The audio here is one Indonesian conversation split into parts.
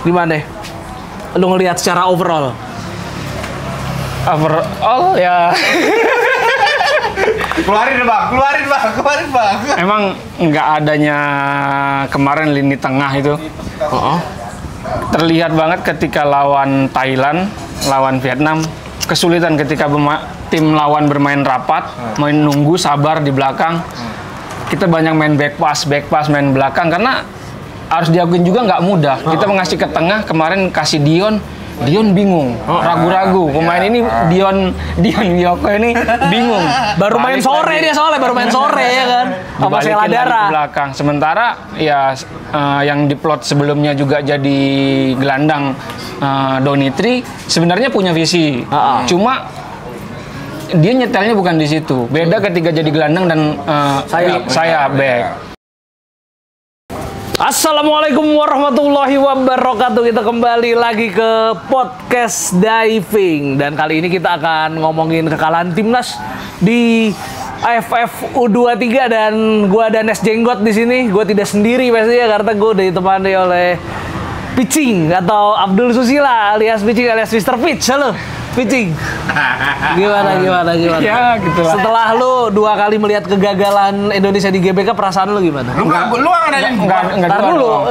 Gimana deh? Lu ngelihat secara overall? Overall ya. Keluarin bang. Emang nggak adanya kemarin lini tengah itu. Terlihat banget ketika lawan Thailand, lawan Vietnam, kesulitan ketika tim lawan bermain rapat, main nunggu sabar di belakang. Kita banyak main back pass, main belakang karena harus diakuin juga nggak mudah. Kita mengasih ke tengah, kemarin kasih Dion bingung, ragu-ragu. Pemain ini Dion Wiyoko ini bingung. Baru main sore dia soalnya, ya kan? Sama Sheila Dara. Di belakang. Sementara ya yang diplot sebelumnya juga jadi gelandang Donitri sebenarnya punya visi. Cuma dia nyetelnya bukan di situ. Beda ketika jadi gelandang dan saya back. Assalamualaikum warahmatullahi wabarakatuh. Kita kembali lagi ke podcast diving dan kali ini kita akan ngomongin kekalahan timnas di AFF U23 dan gua Danes Jenggot di sini. Gua tidak sendiri pastinya karena gua ditemani oleh Picing atau Abdul Susila alias Picing alias Mr. Pitch. Halo Picing. Gimana? Ya, gitulah. Setelah lu 2 kali melihat kegagalan Indonesia di GBK, perasaan lu gimana? Lu nggak nanya Enggak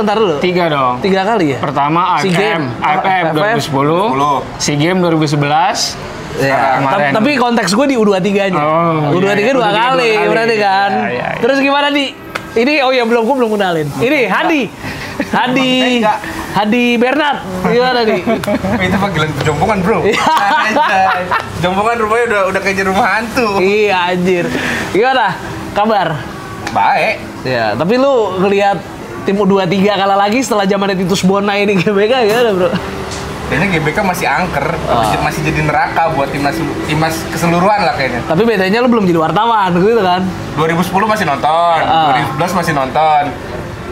Ntar dulu. 3 dong. 3 kali ya? Pertama AFF 2010, SEA Games 2011. Ya, tapi konteks gue di U23-nya. U23 2 kali, berarti kan. Ya. Terus gimana di? Ini gue belum kenalin. Ini Hadi Bernard. Gimana nih? Itu panggilan jompongan, bro. Jompongan rumahnya udah kayak rumah hantu. Iya anjir. Gimana kabar? Baik. Ya, tapi lu ngelihat tim U23 kalah lagi setelah zaman Titus Bonai di GBK gimana, bro? Kayaknya GBK masih angker, masih jadi neraka buat timnas keseluruhan lah kayaknya. Tapi bedanya lu belum jadi wartawan gitu kan? 2010 masih nonton, 2011 masih nonton.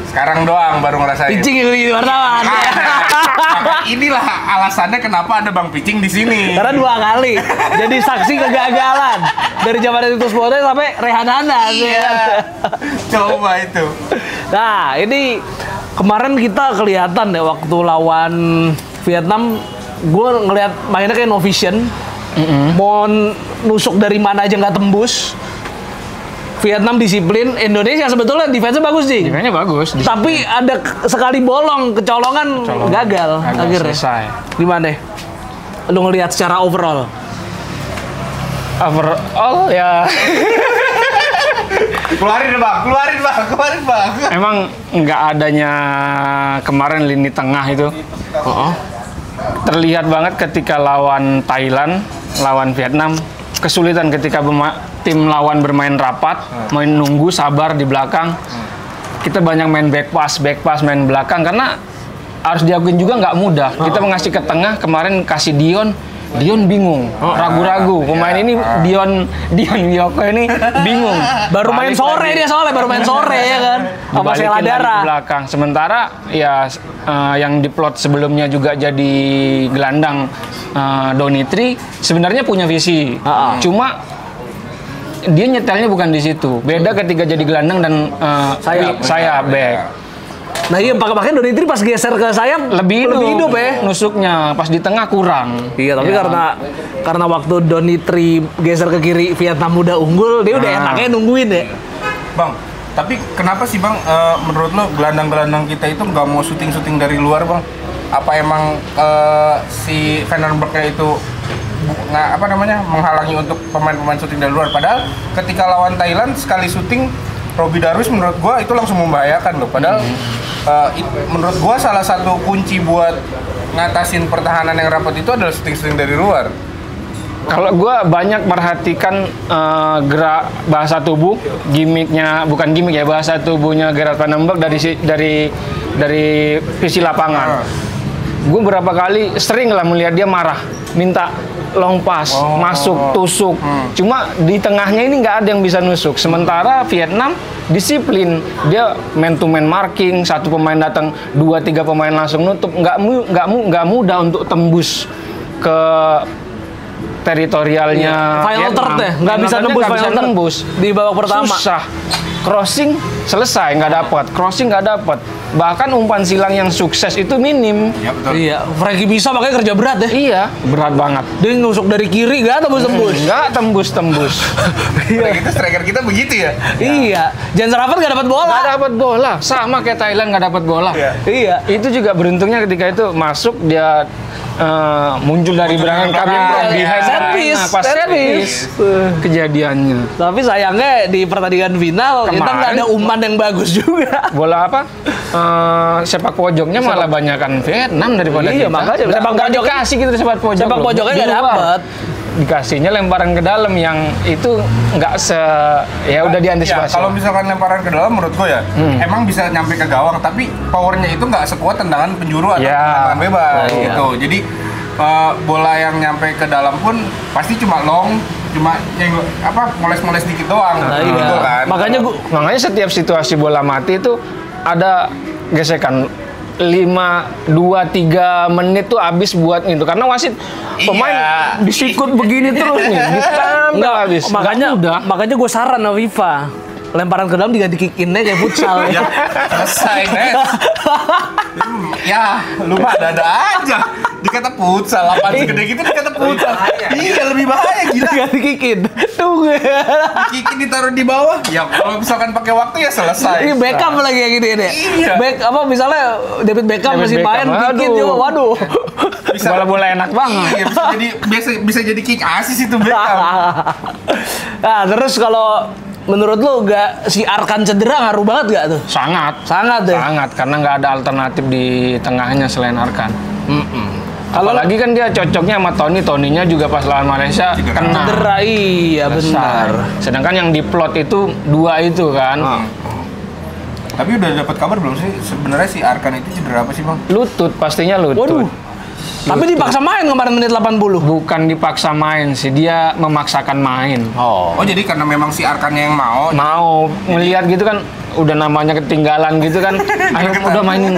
Sekarang doang baru ngerasain. Picing yang jadi wartawan. Maka inilah alasannya kenapa ada Bang Picing di sini. Karena 2 kali jadi saksi kegagalan dari zaman Titus Bonai sampai Rehan Hanan. Iya. Coba itu. Nah, ini kemarin kita kelihatan deh waktu lawan Vietnam, gue ngelihat mainnya kayak no vision. Mau nusuk dari mana aja nggak tembus. Vietnam disiplin, Indonesia sebetulnya defense-nya bagus sih. Defense-nya bagus. Tapi ada sekali bolong, kecolongan gagal akhirnya. Selesai. Gimana deh? Lu ngelihat secara overall? Overall ya. Keluarin bang. Emang nggak adanya kemarin lini tengah itu. Terlihat banget ketika lawan Thailand, lawan Vietnam, kesulitan ketika tim lawan bermain rapat, main nunggu sabar di belakang. Kita banyak main back pass, main belakang karena harus diakuin juga nggak mudah. Kita mengasih ke tengah, kemarin kasih Dion bingung, ragu-ragu. Pemain ini Dion Wiyoko ini bingung. Baru main sore dia soalnya, ya kan? Sama Sheila Dara. Di belakang. Sementara ya yang diplot sebelumnya juga jadi gelandang Donitri sebenarnya punya visi. Cuma dia nyetelnya bukan di situ. Beda ketika jadi gelandang dan saya back. Nah iya, makanya Donitri pas geser ke sayap lebih hidup ya. Nusuknya pas di tengah kurang. Iya, tapi karena waktu Donitri geser ke kiri Vietnam udah unggul, dia udah enaknya nungguin ya. Bang, tapi kenapa sih bang, menurut lo gelandang-gelandang kita itu nggak mau syuting dari luar bang? Apa emang si Van den Berg-nya itu menghalangi untuk pemain-pemain syuting dari luar? Padahal ketika lawan Thailand sekali syuting Robbie Darwish menurut gua itu langsung membahayakan loh. Padahal menurut gua salah satu kunci buat ngatasin pertahanan yang rapat itu adalah syuting dari luar. Kalau gua banyak perhatikan gerak bahasa tubuh, bukan gimmick ya, bahasa tubuhnya Gerard Van den Berg dari visi lapangan. Gue berapa kali sering lah melihat dia marah, minta long pass, masuk, tusuk. Cuma di tengahnya ini nggak ada yang bisa nusuk. Sementara Vietnam disiplin, dia man to man marking, satu pemain datang, 2-3 pemain langsung nutup. Nggak mudah untuk tembus ke teritorialnya. Final third deh, nggak bisa nembus di babak pertama. Susah. Crossing selesai nggak dapat, Bahkan umpan silang yang sukses itu minim. Ya betul. Iya, Frankie bisa makanya kerja berat ya. Iya, berat banget. Dia nusuk dari kiri gak tembus-tembus. Nggak tembus-tembus. Udah gitu striker kita begitu ya. Iya, Jan Sarapan gak dapat bola. Nggak dapat bola, sama kayak Thailand nggak dapat bola. Iya. Iya. Itu juga beruntungnya ketika itu masuk dia muncul dari belakang kami from behind. Set piece, Nah, pas set set piece kejadiannya. Tapi sayangnya di pertandingan final kita nggak Kemarin- ada umpan yang bagus juga. Bola apa? Sepak pojoknya malah banyakan Vietnam daripada Iya, kita. makanya Nggak- sepak nggak pojok- dikasih gitu sepak pojok. sepak loh. pojoknya Di nggak luar. dapet. Dikasihnya lemparan ke dalam yang itu nggak ya udah Ya, diantisipasi. kalau misalkan lemparan ke dalam menurut gue ya, emang bisa nyampe ke gawang, tapi powernya itu nggak sekuat tendangan penjuru atau Ya. tendangan bebas Nah, iya. gitu. Jadi bola yang nyampe ke dalam pun pasti cuma long, cuma moles-moles dikit doang, Nah, gitu iya. kan. Makanya setiap situasi bola mati itu ada gesekan 5-2-3 menit tuh habis buat itu karena wasit pemain Iya. disikut begini terus nih ditambah habis. Makanya gue saran sama FIFA. Lemparan ke dalam diganti kick-in-nya kayak futsal. Ya, selesai, Nes. Ya, lu mah ada aja. Dikata futsal, lapangan segede gitu dikata futsal. Iya, lebih bahaya, gila. Diganti kick-in. Tunggu. Kiki ditaruh di bawah, ya kalau misalkan pakai waktu ya selesai. Ini Beckham lagi yang gini nih. Iya. Misalnya David Beckham David masih main Beckham, kick-in aduh. juga. Waduh. Bola-bola enak banget. Iya, bisa jadi kick asis itu Beckham. Nah, terus kalau menurut lu si Arkan cedera ngaruh banget gak tuh? Sangat. Sangat deh. Sangat karena nggak ada alternatif di tengahnya selain Arkan. Kalau Apalagi kan dia cocoknya sama Toninya juga pas lawan Malaysia kena. cedera, iya Selesai. benar. Sedangkan yang diplot itu 2 itu kan. Tapi udah dapat kabar belum sih sebenarnya si Arkan itu cedera apa sih, Bang? Lutut, pastinya lutut. Waduh. Tapi dipaksa main kemarin menit 80. Bukan dipaksa main sih, dia memaksakan main. Oh. Oh, jadi karena memang si Arkannya yang mau. Mau melihat gitu kan, udah namanya ketinggalan gitu kan. Ayo udah mainin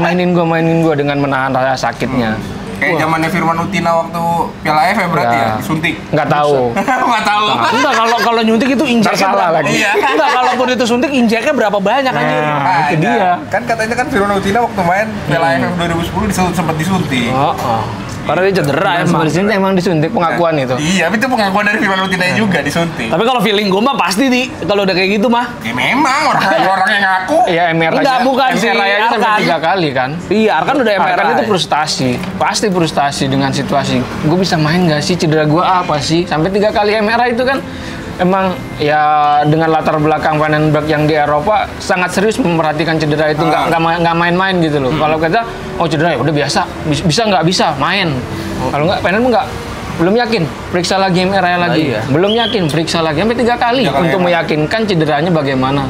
mainin gua dengan menahan rasa sakitnya. Kayak zamannya Firman Utina waktu Piala AFF ya berarti Ya. ya, disuntik. Nggak tahu. Nggak tahu. Enggak, kalau nyuntik itu injeknya Salah berapa? lagi. Iya. Enggak, kalaupun itu suntik injeknya berapa banyak anjir. Nah, itu dia. Kan katanya kan Firman Utina waktu main Piala AFF 2010 sempat disuntik. Oh. Karena dia cedera Emang emang. emang disuntik pengakuan itu. Iya, itu pengakuan dari Firman Utina juga disuntik. Tapi kalau feeling gue mah pasti kalau udah kayak gitu mah. Ya memang orang yang ngaku. Iya, MR Enggak, bukan sih, MR aja sampai Arkan. 3 kali kan. Iya, Arkan udah MRI. Arkan itu frustasi, pasti frustasi dengan situasi. Gue bisa main nggak sih? Cedera gue apa sih? Sampai 3 kali MRI itu kan emang ya dengan latar belakang Vandenberg yang di Eropa sangat serius memperhatikan cedera itu nggak main-main gitu loh. Kalau kita cedera ya udah biasa, bisa nggak bisa main. Kalau nggak Vandenberg nggak belum yakin, periksa lagi MRI lagi. iya. Belum yakin, periksa lagi sampai 3 kali 3 kali untuk MRI. meyakinkan cederanya bagaimana.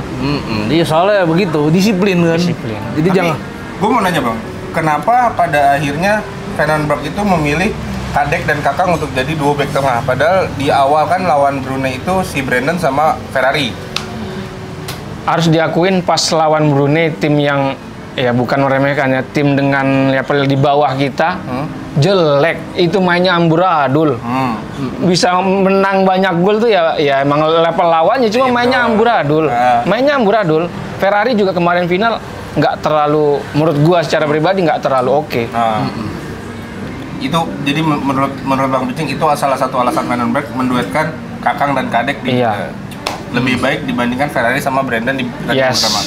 Iya, soalnya begitu, disiplin kan. Disiplin. Jadi jangan. Gue mau nanya Bang, kenapa pada akhirnya Vandenberg itu memilih Kadek dan Kakang untuk jadi duo back tengah? Padahal di awal kan lawan Brunei itu si Brandon sama Ferrari. Harus diakuin pas lawan Brunei, tim yang ya bukan meremehkan ya, tim dengan level di bawah kita jelek, itu mainnya amburadul. Bisa menang banyak gol tuh ya emang level lawannya, cuma mainnya amburadul. Mainnya amburadul. Ferrari juga kemarin final nggak terlalu, menurut gua secara pribadi nggak terlalu oke. Itu jadi menurut Bang Bicing itu salah satu alasan Vandenberg menduetkan Kakang dan Kadek di Iya. lebih baik dibandingkan Ferrari sama Brandon di pertandingan Yes. pertama.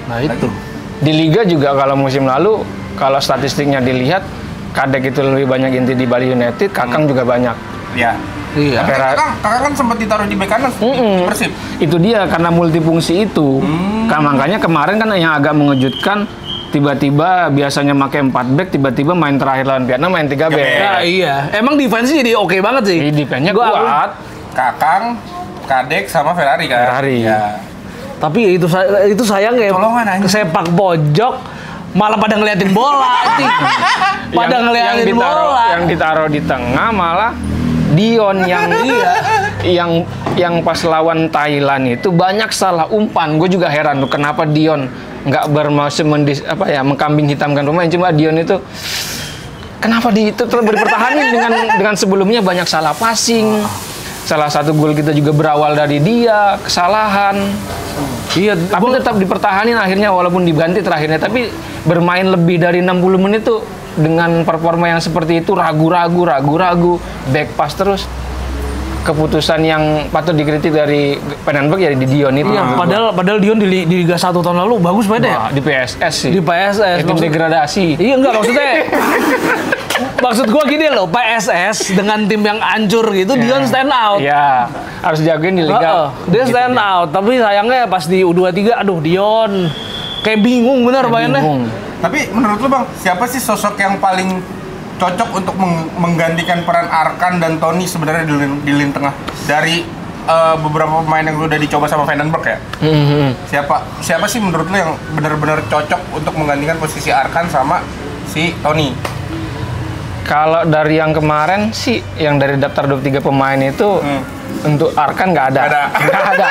Nah, itu. Di Liga juga kalau musim lalu, kalau statistiknya dilihat, Kadek itu lebih banyak inti di Bali United, Kakang juga banyak. Ya. Iya. Kakang kan sempat ditaruh di bek kanan di Persib. Itu dia karena multifungsi itu. Kan makanya kemarin kan yang agak mengejutkan, tiba-tiba biasanya pakai 4 back, tiba-tiba main terakhir lawan Vietnam main 3 back. Nah, iya. Emang defense-nya jadi oke banget sih. Jadi defense-nya Gua akui. kuat. Kakang, Kadek sama Ferrari kan. Ferrari. Ya. Tapi ya itu sayang ya. Colongan anjing. Sepak pojok malah pada ngeliatin bola anjing. Pada ngeliatin bola. Yang ditaruh di tengah malah Dion yang yang pas lawan Thailand itu banyak salah umpan. Gue juga heran tuh kenapa Dion nggak bermaksud mengkambing hitamkan pemain, cuma Dion itu kenapa itu terus dipertahankan dengan sebelumnya banyak salah passing, Salah satu gol kita juga berawal dari dia, kesalahan. Iya, Tapi tetap dipertahanin akhirnya walaupun diganti terakhirnya. Tapi bermain lebih dari 60 menit tuh dengan performa yang seperti itu, ragu-ragu, back pass terus. Keputusan yang patut dikritik dari Penenberg ya di Dion itu. Iya, padahal Dion di Liga 1 tahun lalu bagus banget ya. Wah, di PSS sih. Di PSS. Tim degradasi. Iya enggak maksudnya. Maksud gua gini loh, PSS dengan tim yang hancur gitu, Dion stand out. Iya, harus jagoin di liga. Dia stand out, tapi sayangnya pas di U23, aduh Dion kayak bingung bener mainnya. Tapi menurut lu Bang, siapa sih sosok yang paling cocok untuk menggantikan peran Arkan dan Tony sebenarnya di lini tengah dari beberapa pemain yang udah dicoba sama Vandenberg ya? Siapa sih menurut lu yang benar-benar cocok untuk menggantikan posisi Arkan sama si Tony? Kalau dari yang kemarin sih, yang dari daftar 23 pemain itu untuk Arkan nggak ada. Nggak ada.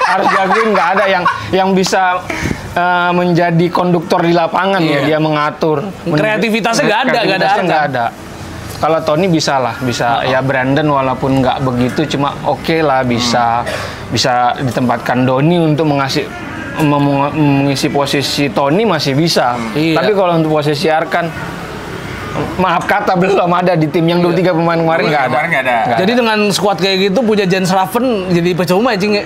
Harus jagoin nggak ada yang bisa menjadi konduktor di lapangan ya, dia mengatur. Kreativitasnya nggak ada. Nggak ada. Kalau Tony bisa ya Brandon walaupun nggak begitu, cuma oke lah bisa ditempatkan Doni untuk mengisi posisi Tony masih bisa. Tapi kalau untuk posisi Arkan, maaf kata belum ada di tim yang 23 pemain kemarin nggak ada. Jadi dengan skuad kayak gitu punya Jens Raven jadi percuma anjing.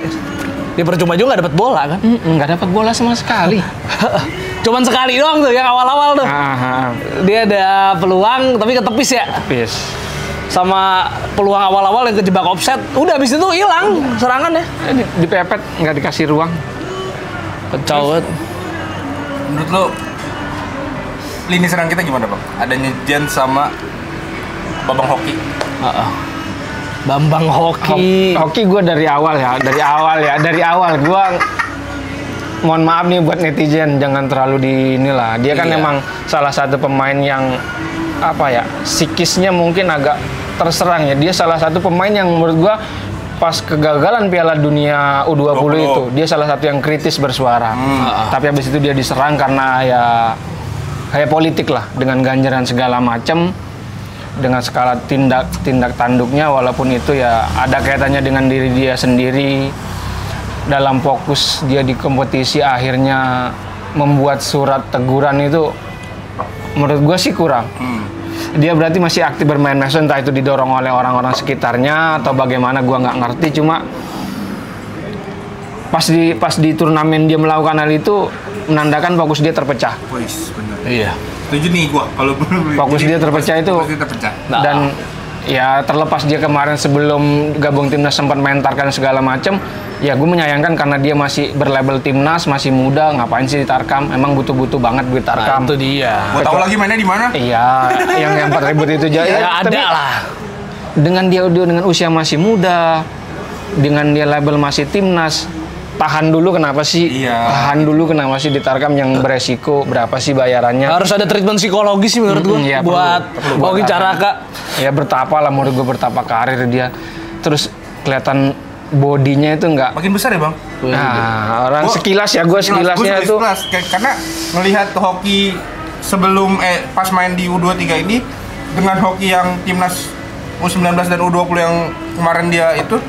Dia percuma juga nggak dapat bola kan? Nggak dapat bola sama sekali. Cuman sekali doang tuh yang awal-awal tuh. Dia ada peluang tapi ketepis ya. Ketepis. Sama peluang awal-awal yang kejebak offset, udah habis itu hilang serangannya. Dipepet, nggak dikasih ruang. Kacau banget. Menurut lo lini serang kita gimana Bang? Adanya Jens sama Bambang Hoki. Bambang Hoki. Hoki gue dari awal gue mohon maaf nih buat netizen, jangan terlalu di inilah. Dia kan emang salah satu pemain yang psikisnya mungkin agak terserang ya. Dia salah satu pemain yang menurut gue pas kegagalan Piala Dunia U20 itu, dia salah satu yang kritis bersuara. Tapi habis itu dia diserang karena ya kayak politik lah, dengan ganjaran segala macam, dengan skala tindak tanduknya, walaupun itu ya ada kaitannya dengan diri dia sendiri. Dalam fokus dia di kompetisi akhirnya membuat surat teguran itu menurut gue sih kurang. Dia berarti masih aktif bermain medsos, entah itu didorong oleh orang-orang sekitarnya atau bagaimana, gue nggak ngerti. Cuma pas di turnamen dia melakukan hal itu menandakan fokus dia terpecah. Bener. Iya. Setuju nih gua kalau fokus dia terpecah itu. Dan ya terlepas dia kemarin sebelum gabung timnas sempat mentarkan segala macam, ya gue menyayangkan karena dia masih berlabel timnas, masih muda, ngapain sih di Tarkam? Emang butuh buat gue Tarkam. Itu dia. Gua tahu lagi mainnya di mana? Iya, yang 4 ribut itu aja. Ya, ada lah. Dengan usia masih muda, dengan dia label masih timnas, tahan dulu kenapa sih? Tahan dulu kenapa sih di Tarkam yang beresiko, berapa sih bayarannya? Harus ada treatment psikologis sih menurut gue buat Hoki Caraka. Ya bertapa lah menurut gue, bertapa karir dia. Terus kelihatan bodinya itu enggak makin besar ya Bang? Nah, orang sekilasnya itu karena melihat Hoki sebelum pas main di U23 ini dengan Hoki yang timnas U19 dan U20 yang kemarin dia itu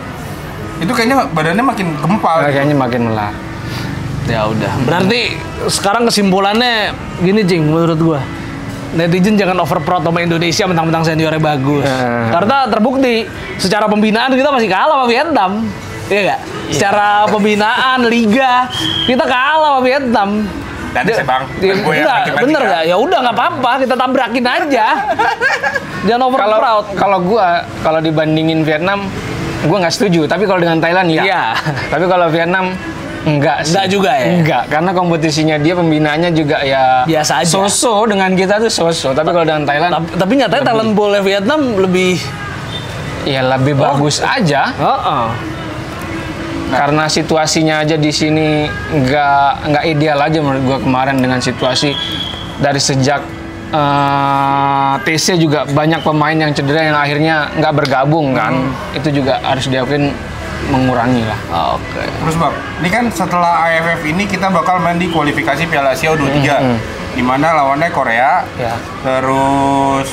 kayaknya badannya makin gempal. Kayaknya makin melar. Ya udah. Berarti sekarang kesimpulannya gini Cing, menurut gua. Netizen jangan over proud sama Indonesia mentang-mentang seniornya bagus. Karena terbukti secara pembinaan kita masih kalah sama Vietnam. Iya enggak? Secara pembinaan liga kita kalah sama Vietnam. Dan Bang, bener nggak? Ya udah nggak apa-apa, kita tabrakin aja. Jangan over proud. Kalau dibandingin Vietnam, gue nggak setuju. Tapi kalau dengan Thailand ya. Tapi kalau Vietnam enggak sih. Enggak juga ya? Enggak, karena kompetisinya dia pembinaannya juga ya biasa aja. So-so dengan kita tuh so-so. Tapi kalau dengan Thailand, tapi nyatanya talent bola Vietnam lebih bagus aja. Karena situasinya aja di sini nggak ideal aja menurut gua kemarin dengan situasi dari sejak TC juga banyak pemain yang cedera yang akhirnya nggak bergabung kan. Itu juga harus diakuin mengurangi lah. Oke. Terus Bang, ini kan setelah AFF ini kita bakal main di kualifikasi Piala Asia U23 di mana lawannya Korea. Terus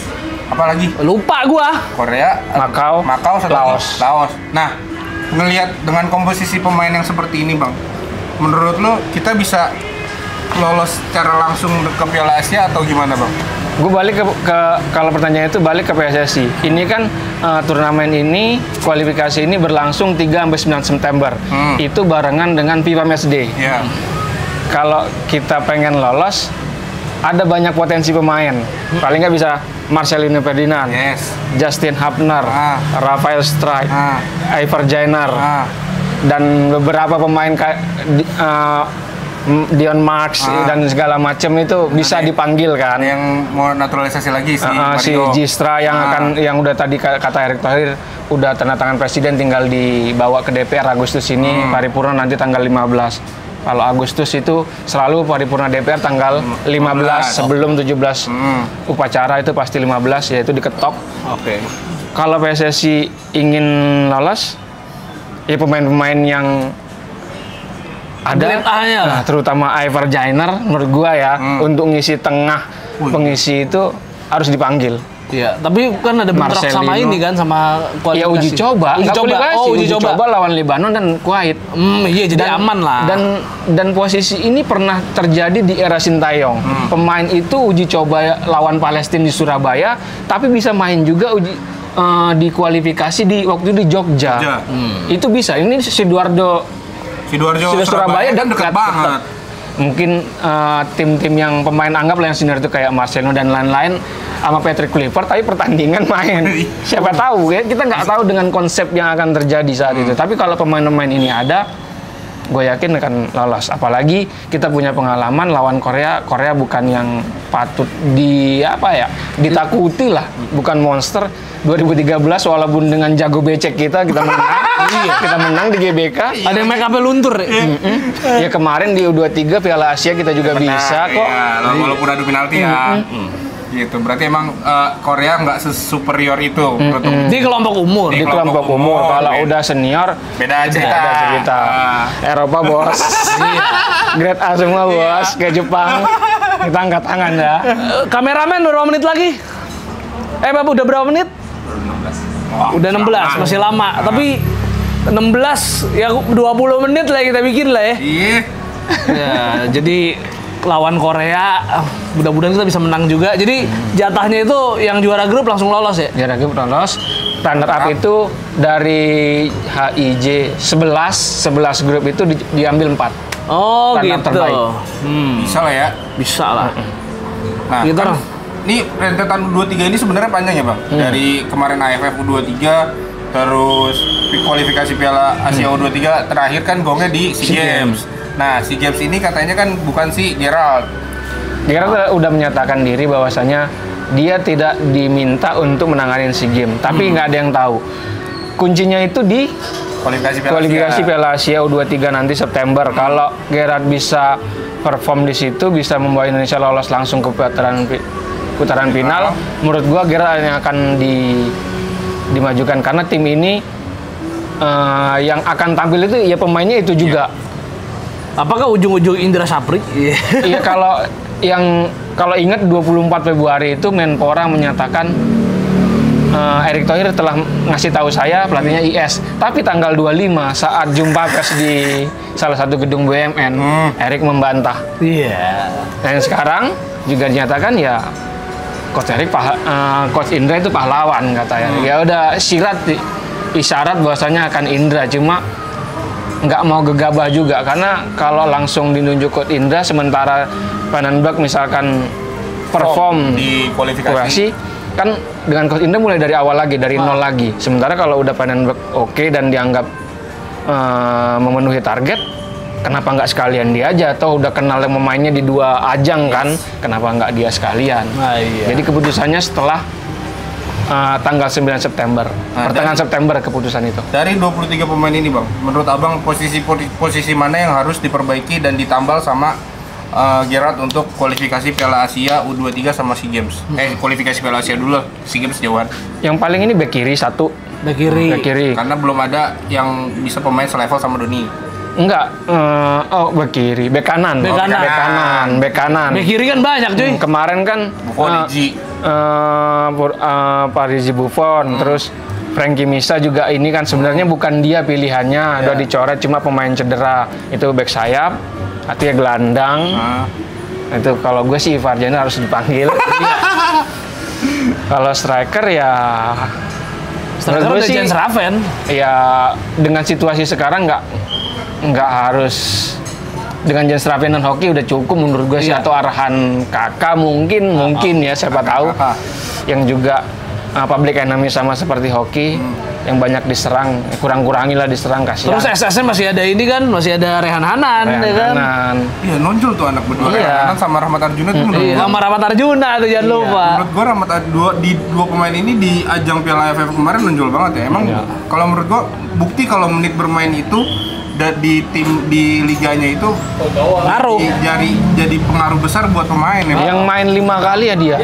Apalagi? Lupa gua. Korea, Makau, satu lagi, Laos. Laos. Nah, ngelihat dengan komposisi pemain yang seperti ini, Bang. Menurut lo kita bisa lolos secara langsung ke Piala Asia atau gimana, Bang? Gue balik ke kalau pertanyaan itu balik ke PSSI. Ini kan turnamen ini, kualifikasi ini berlangsung 3 sampai 9 September. Itu barengan dengan FIFA Matchday. Iya. Kalau kita pengen lolos, ada banyak potensi pemain. Paling nggak bisa Marcelino Ferdinand, Yes. Justin Hubner, Rafael Struijk, Ivar Jainer, dan beberapa pemain kayak Dion Marks dan segala macam itu bisa dipanggil kan. Ada yang mau naturalisasi lagi si Mario. Gistra yang udah tadi kata Erick Thohir udah tanda tangan presiden, tinggal dibawa ke DPR Agustus ini, paripurna nanti tanggal 15. Kalau Agustus itu selalu paripurna DPR tanggal 15 sebelum 17 upacara, itu pasti 15, yaitu diketok. Oke. Kalau PSSI ingin lolos, ya pemain-pemain yang ada, Grade A-nya lah. terutama Ivar Jainer menurut gua ya, untuk ngisi tengah pengisi itu harus dipanggil. Iya, tapi kan ada bentrok sama Marcelino. ini kan, sama kualifikasi. Ya uji coba, Uji nggak coba. kualifikasi, Oh, uji coba lawan Lebanon dan Kuwait. Iya, jadi aman lah. Dan posisi ini pernah terjadi di era Sintayong. Pemain itu uji coba lawan Palestina di Surabaya, tapi bisa main juga di kualifikasi waktu itu di Jogja. Itu bisa. Ini Sidoarjo Surabaya dan dekat banget. Mungkin tim-tim yang pemain anggaplah yang senior itu kayak Marcelo dan lain-lain sama Patrick Kluivert, tapi pertandingan main. Siapa tahu ya, kita nggak tahu dengan konsep yang akan terjadi saat itu. Tapi kalau pemain-pemain ini ada, gue yakin akan lolos. Apalagi kita punya pengalaman lawan Korea. Korea bukan yang patut ditakuti lah, bukan monster. 2013 walaupun dengan jago becek kita menang. Kita menang di GBK. Ada yang make up-nya luntur ya? Ya kemarin di U23 Piala Asia kita juga bisa kok. Ya, walaupun adu penalti ya. Gitu. Berarti emang Korea nggak superior itu untuk Di kelompok umur. Di kelompok umur. Kalau udah senior beda cerita. Eropa bos. Grade A semua bos, kayak Jepang. Kita angkat tangan ya. Kameramen berapa menit lagi? Bapak udah berapa menit? Udah 16, masih lama. Tapi 16 ya 20 menit lah kita bikin lah ya. Iya. Ya, jadi lawan Korea mudah-mudahan kita bisa menang juga. Jadi jatahnya itu yang juara grup langsung lolos ya. Juara grup lolos. Runner up itu dari HIJ 11 grup itu diambil 4. Oh, Runner gitu. terbaik. Bisa lah ya. Bisa lah. Nah, Gitu, kan, Ram. ini rentetan U23 ini sebenarnya panjang ya, Bang. Dari kemarin AFF U23, terus kualifikasi Piala Asia U23, terakhir kan gongnya di SEA Games. Nah, SEA Games ini katanya kan bukan si Gerald. Gerald udah menyatakan diri bahwasanya dia tidak diminta untuk menangani SEA Games, tapi nggak ada yang tahu. Kuncinya itu di kualifikasi Piala Asia U23 nanti September. Kalau Gerard bisa perform di situ, bisa membawa Indonesia lolos langsung ke putaran final, menurut gua Gerard yang akan dimajukan karena tim ini yang akan tampil itu ya pemainnya itu juga. Apakah ujung-ujung Indra Sapri? Iya, kalau ingat 24 Februari itu Menpora menyatakan Erick Thohir telah ngasih tahu saya pelatihnya IS. Tapi tanggal 25 saat jumpa pers di salah satu gedung BUMN, Erick membantah. Iya. Dan sekarang juga dinyatakan ya Coach Erick, Coach Indra itu pahlawan katanya. Ya udah isyarat bahwasanya akan Indra, cuma nggak mau gegabah juga karena kalau langsung dinunjuk Coach Indra sementara Vandenberg misalkan perform di kualifikasi kan dengan Coach Indra mulai dari awal lagi, dari nol lagi. Sementara kalau udah Vandenberg oke dan dianggap memenuhi target, kenapa nggak sekalian dia aja? Atau udah kenal yang pemainnya di 2 ajang kan, kenapa nggak dia sekalian? Iya. Jadi keputusannya setelah tanggal 9 September, pertengahan September keputusan itu. Dari 23 pemain ini, Bang, menurut Abang posisi mana yang harus diperbaiki dan ditambal sama Gerard untuk kualifikasi Piala Asia U23 sama SEA Games? Kualifikasi Piala Asia dulu, SEA Games jauhan. Yang paling ini bek kiri satu. Bek kiri. Karena belum ada yang bisa pemain selevel sama Doni. Enggak, bek kiri, bek kanan. Bek kanan. Bek kanan. Bek kiri kan banyak cuy. Kemarin kan Buffon, Iji. Parisi Buffon, terus Frankie Misa juga ini kan sebenarnya bukan dia pilihannya, udah dicoret cuma pemain cedera. Itu back sayap, artinya gelandang. Itu kalau gue sih Varjana harus dipanggil. Kalau striker ya Striker udah Jens Raven. Ya dengan situasi sekarang nggak harus dengan Jens Raven dan hoki udah cukup menurut gue sih, atau arahan kakak mungkin ya siapa tahu yang juga public enemy sama seperti hoki yang banyak diserang, kurang-kurangi lah diserang, kasihan. Terus SSM masih ada ini kan, masih ada Rehan Hanan, ya kan? Iya, nonjol tuh anak berdua. Rehan Hanan sama Rahmat Arjuna tuh menurut gua. Sama Rahmat Arjuna tuh jangan lupa. Menurut gua Rahmat di dua pemain ini di ajang Piala AFF kemarin nonjol banget ya. Emang kalau menurut gua bukti kalau menit bermain itu di tim di liganya itu ngaruh. Jadi pengaruh besar buat pemain ya. Yang main 5 kali ya dia.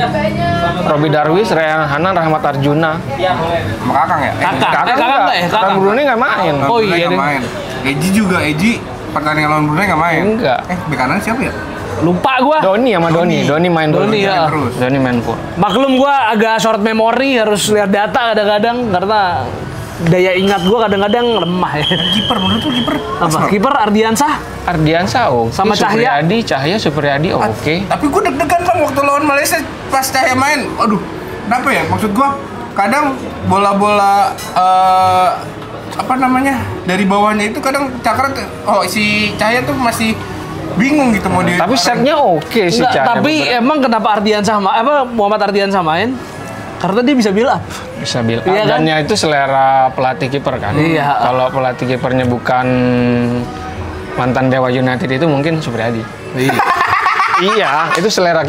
Robi Darwis, Rehan Hanan, Rahmat Arjuna. Sama Kakang ya? Kakang enggak ya? Kakang Brunei nggak main. Oh iya, main. Eji pertandingan lawan Brunei nggak main. Enggak. Bek kanan siapa ya? Lupa gua. Doni main dulu. Doni ya. Doni main full. Maklum gua agak short memory, harus lihat data kadang-kadang karena daya ingat gua kadang-kadang lemah ya. Kiper menurut lu kiper? Apa? Kiper Ardiansa oke. Sama Cahya Supriyadi oke. Tapi gua deg-degan Bang waktu lawan Malaysia pas Cahya main. Aduh, kenapa ya? Maksud gua kadang bola-bola dari bawahnya itu kadang Cakra si Cahya tuh masih bingung gitu mau dia. Tapi setnya oke sih Cahya. Tapi emang kenapa Muhammad Ardiansa main? Karena dia bisa build up. Bisa build up. Iya kan? Dan ya itu selera pelatih kiper kan. Iya. Kalau pelatih kipernya bukan mantan Dewa United itu mungkin Supriyadi. Iya, itu selera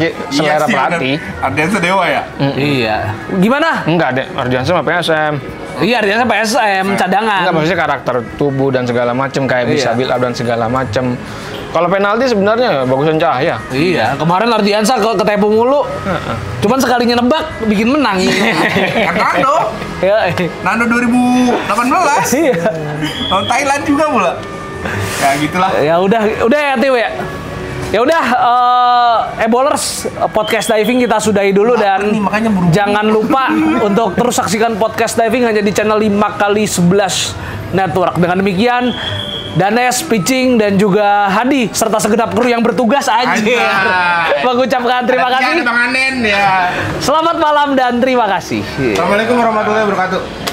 pelatih. Ardiansa Dewa ya? Iya. Gimana? Enggak deh, Ardiansa sama PSM. Iya, Ardiansa PSM cadangan. Enggak, maksudnya karakter tubuh dan segala macam, kayak bisa build up dan segala macam. Kalau penalti sebenarnya bagusan Cahya. Iya, kemarin Ardiansa ketepu mulu. Cuman sekalinya nebak bikin menang. Nando. Ya, Nando 2018. Iya. Lawan Thailand juga pula. Ya gitulah. Ya udah ya Tio ya. Ya udah, Ebolers podcast diving kita sudahi dulu dan jangan lupa untuk terus saksikan podcast diving hanya di channel 5x11 Network. Dengan demikian, Danes, Picing, dan juga Hadi serta segenap kru yang bertugas aja mengucapkan terima kasih. Bang Anen ya. Selamat malam dan terima kasih. Assalamualaikum warahmatullahi wabarakatuh.